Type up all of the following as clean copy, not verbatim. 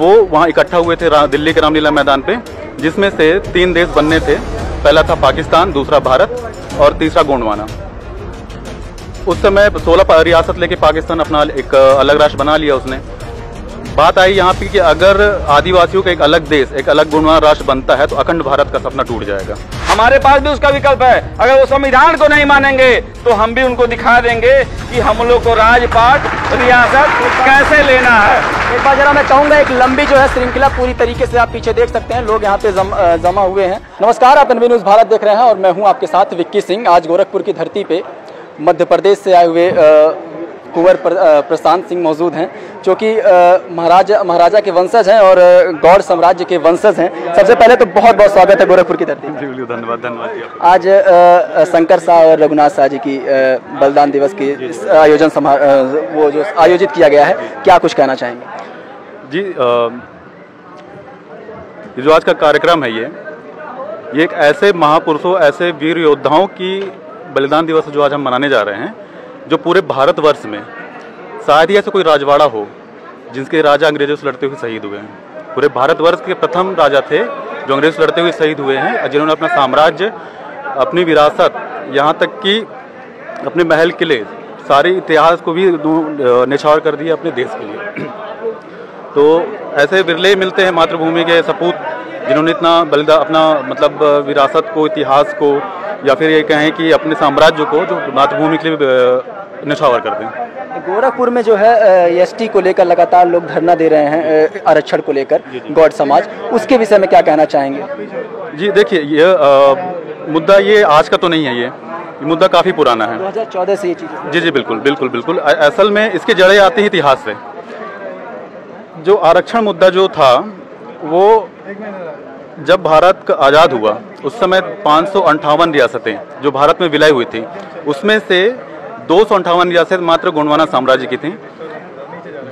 वो वहाँ इकट्ठा हुए थे दिल्ली के रामलीला मैदान पे, जिसमें से 3 देश बनने थे। पहला था पाकिस्तान, दूसरा भारत और तीसरा गोंडवाना। उस समय 16 रियासत लेके पाकिस्तान अपना एक अलग राष्ट्र बना लिया उसने। बात आई यहाँ पे कि अगर आदिवासियों का एक अलग देश, एक अलग गोंडवाना राष्ट्र बनता है तो अखंड भारत का सपना टूट जाएगा। हमारे पास भी उसका विकल्प है। अगर वो संविधान को नहीं मानेंगे तो हम भी उनको दिखा देंगे कि हम लोग को राजपाट रियासत कैसे लेना है। एक बार जरा मैं कहूँगा, एक लंबी जो है श्रृंखला पूरी तरीके से आप पीछे देख सकते हैं, लोग यहाँ पे जमा हुए हैं। नमस्कार, आप एनवी न्यूज़ भारत देख रहे हैं और मैं हूँ आपके साथ विक्की सिंह। आज गोरखपुर की धरती पे मध्य प्रदेश से आए हुए कुंवर प्रशांत सिंह मौजूद हैं, जो कि महाराजा के वंशज हैं और गौड़ साम्राज्य के वंशज हैं। सबसे पहले तो बहुत बहुत स्वागत है गोरखपुर की धरती पे। धन्यवाद। आज शंकर शाह और रघुनाथ शाह जी की बलिदान दिवस की वो जो आयोजित किया गया है, क्या कुछ कहना चाहेंगे? जी, ये जो आज का कार्यक्रम है ये एक ऐसे महापुरुषों, ऐसे वीर योद्धाओं की बलिदान दिवस जो आज हम मनाने जा रहे हैं, जो पूरे भारतवर्ष में शायद ही ऐसा कोई राजवाड़ा हो जिनके राजा अंग्रेजों से लड़ते हुए शहीद हुए हैं। पूरे भारतवर्ष के प्रथम राजा थे जो अंग्रेज से लड़ते हुए शहीद हुए हैं, जिन्होंने अपना साम्राज्य, अपनी विरासत, यहाँ तक कि अपने महल किले, सारे इतिहास को भी निछावर कर दिया अपने देश के लिए। तो ऐसे बिरले मिलते हैं मातृभूमि के सपूत जिन्होंने इतना बलिदान, अपना मतलब विरासत को, इतिहास को, या फिर ये कहें कि अपने साम्राज्य को जो मातृभूमि के लिए निछावर कर दें। गोरखपुर में जो है एसटी को लेकर लगातार लोग धरना दे रहे हैं, आरक्षण को लेकर, गौड़ समाज, उसके विषय में क्या कहना चाहेंगे? जी देखिए, ये मुद्दा ये आज का तो नहीं है, ये मुद्दा काफ़ी पुराना है। 2014 से ये चीज़। जी बिल्कुल। असल में इसके जड़ें आती हैं इतिहास से। जो आरक्षण मुद्दा जो था, वो जब भारत का आज़ाद हुआ उस समय 558 रियासतें जो भारत में विलय हुई थी, उसमें से 258 रियासत मात्र गोंडवाना साम्राज्य की थी।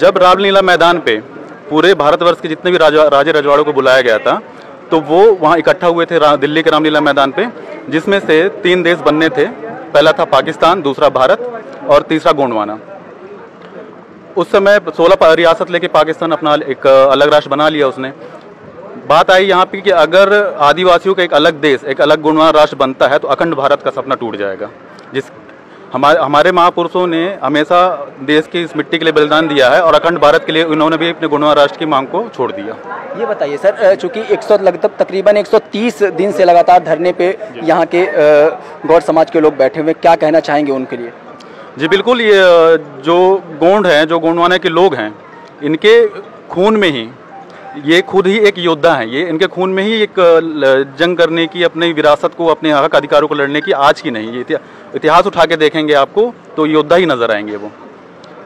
जब रामलीला मैदान पे पूरे भारतवर्ष के जितने भी राजे रजवाड़ों को बुलाया गया था, तो वो वहाँ इकट्ठा हुए थे दिल्ली के रामलीला मैदान पे, जिसमें से 3 देश बनने थे। पहला था पाकिस्तान, दूसरा भारत और तीसरा गोंडवाना। उस समय 16 रियासत लेके पाकिस्तान अपना एक अलग राष्ट्र बना लिया उसने। बात आई यहाँ पे कि अगर आदिवासियों का एक अलग देश, एक अलग गोंडवाना राष्ट्र बनता है तो अखंड भारत का सपना टूट जाएगा। हमारे महापुरुषों ने हमेशा देश की इस मिट्टी के लिए बलिदान दिया है और अखंड भारत के लिए उन्होंने भी अपने गोंडवाना राष्ट्र की मांग को छोड़ दिया। ये बताइए सर, चूंकि लगभग तकरीबन 130 दिन से लगातार धरने पे यहाँ के गौड़ समाज के लोग बैठे हुए, क्या कहना चाहेंगे उनके लिए? जी बिल्कुल, ये जो गोंड हैं, जो गोंडवाना के लोग हैं, इनके खून में ही, ये खुद ही एक योद्धा हैं। ये इनके खून में ही एक जंग करने की, अपनी विरासत को, अपने हक अधिकारों को लड़ने की, आज की नहीं, ये इतिहास उठा के देखेंगे आपको तो योद्धा ही नजर आएंगे वो।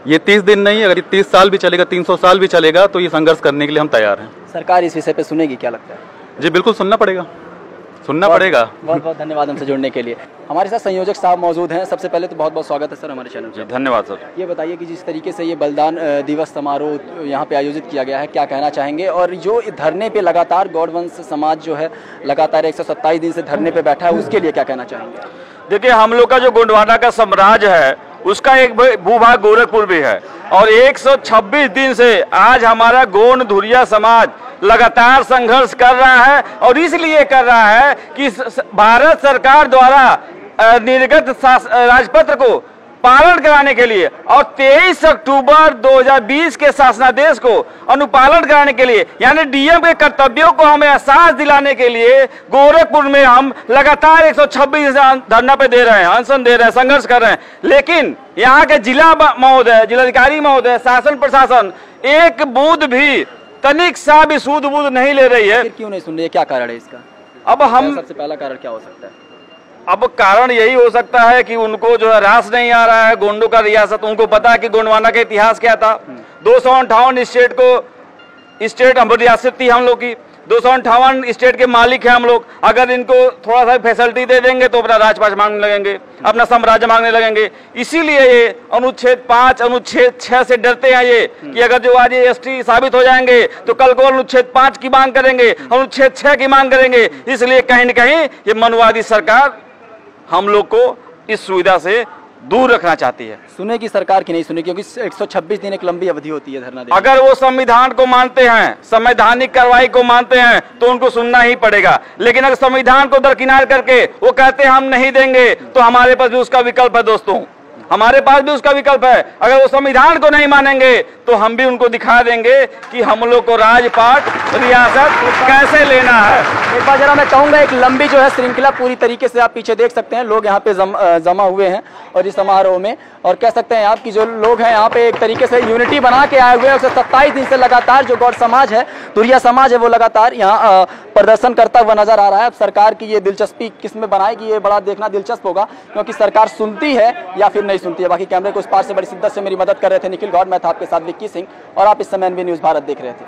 ये 30 दिन नहीं, अगर ये 30 साल भी चलेगा, 300 साल भी चलेगा, तो ये संघर्ष करने के लिए हम तैयार हैं। सरकार इस विषय पे सुनेगी, क्या लगता है? जी बिल्कुल, सुनना पड़ेगा। बहुत बहुत धन्यवाद हमसे जुड़ने के लिए। हमारे साथ संयोजक साहब मौजूद हैं। सबसे पहले तो बहुत बहुत स्वागत है सर हमारे चैनल पर। धन्यवाद सर। ये बताइए कि जिस तरीके से ये बलिदान दिवस समारोह यहाँ पे आयोजित किया गया है, क्या कहना चाहेंगे? और जो धरने पे लगातार गौड़वंश समाज जो है लगातार 127 दिन से धरने पे बैठा है, उसके लिए क्या कहना चाहेंगे? देखिए, हम लोग का जो गोंडवाना का साम्राज्य है उसका एक भूभाग गोरखपुर भी है और 126 दिन से आज हमारा गोंड धुरिया समाज लगातार संघर्ष कर रहा है। और इसलिए कर रहा है कि भारत सरकार द्वारा निर्गत राजपत्र को पालन कराने के लिए और 23 अक्टूबर 2020 के शासनादेश को अनुपालन कराने के लिए, यानी डीएम के कर्तव्यों को हमें एहसास दिलाने के लिए गोरखपुर में हम लगातार 126 धरना पे दे रहे हैं, अनशन दे रहे हैं, संघर्ष कर रहे हैं। लेकिन यहाँ के जिला महोदय, जिलाधिकारी महोदय, शासन प्रशासन एक बूंद भी, तनिक सा भी सूद बूंद नहीं ले रही है। क्यों नहीं सुन रही है? क्या कारण है इसका? अब हम सबसे पहला कारण क्या हो सकता है? अब कारण यही हो सकता है कि उनको जो है रास नहीं आ रहा है गोंडों का रियासत। उनको पता है कि गोंडवाना का इतिहास क्या था। 258 स्टेट हम रियासत थी हम लोग की, 258 स्टेट के मालिक हैं हम लोग। अगर इनको थोड़ा सा फैसिलिटी दे देंगे तो अपना राजपाट मांगने लगेंगे, अपना साम्राज्य मांगने लगेंगे। इसीलिए ये अनुच्छेद 5, अनुच्छेद 6 से डरते हैं ये कि अगर जो आज ये एसटी साबित हो जाएंगे तो कल को अनुच्छेद 5 की मांग करेंगे, अनुच्छेद 6 की मांग करेंगे। इसलिए कहीं न कहीं ये मनवादी सरकार हम लोग को इस सुविधा से दूर रखना चाहती है। सुने की सरकार की नहीं सुने, क्योंकि 126 दिन एक लंबी अवधि होती है धरना देने। अगर वो संविधान को मानते हैं, संवैधानिक कार्रवाई को मानते हैं, तो उनको सुनना ही पड़ेगा। लेकिन अगर संविधान को दरकिनार करके वो कहते हैं हम नहीं देंगे, तो हमारे पास भी उसका विकल्प है दोस्तों, हमारे पास भी उसका विकल्प है। अगर वो संविधान को नहीं मानेंगे तो हम भी उनको दिखा देंगे कि हम लोग को राजपाट रियासत कैसे लेना है। एक बार जरा मैं कहूंगा, एक लंबी जो है श्रृंखला पूरी तरीके से आप पीछे देख सकते हैं, लोग यहाँ पे जमा हुए हैं और इस समारोह में, और कह सकते हैं आप कि जो लोग हैं यहाँ पे एक तरीके से यूनिटी बना के आए हुए हैं। 127 दिन से लगातार जो गौड़ समाज है, तुरिया समाज है, वो लगातार यहाँ प्रदर्शन करता हुआ नजर आ रहा है। अब सरकार की ये दिलचस्पी किस में बनाएगी, ये बड़ा देखना दिलचस्प होगा, क्योंकि सरकार सुनती है या फिर नहीं सुनती है। बाकी कैमरे को उस पार से बड़ी शिद्दत से मेरी मदद कर रहे थे निखिल गौड़, मैं था आपके साथ विक्की सिंह, और आप इस समय एनवी न्यूज़ भारत देख रहे थे।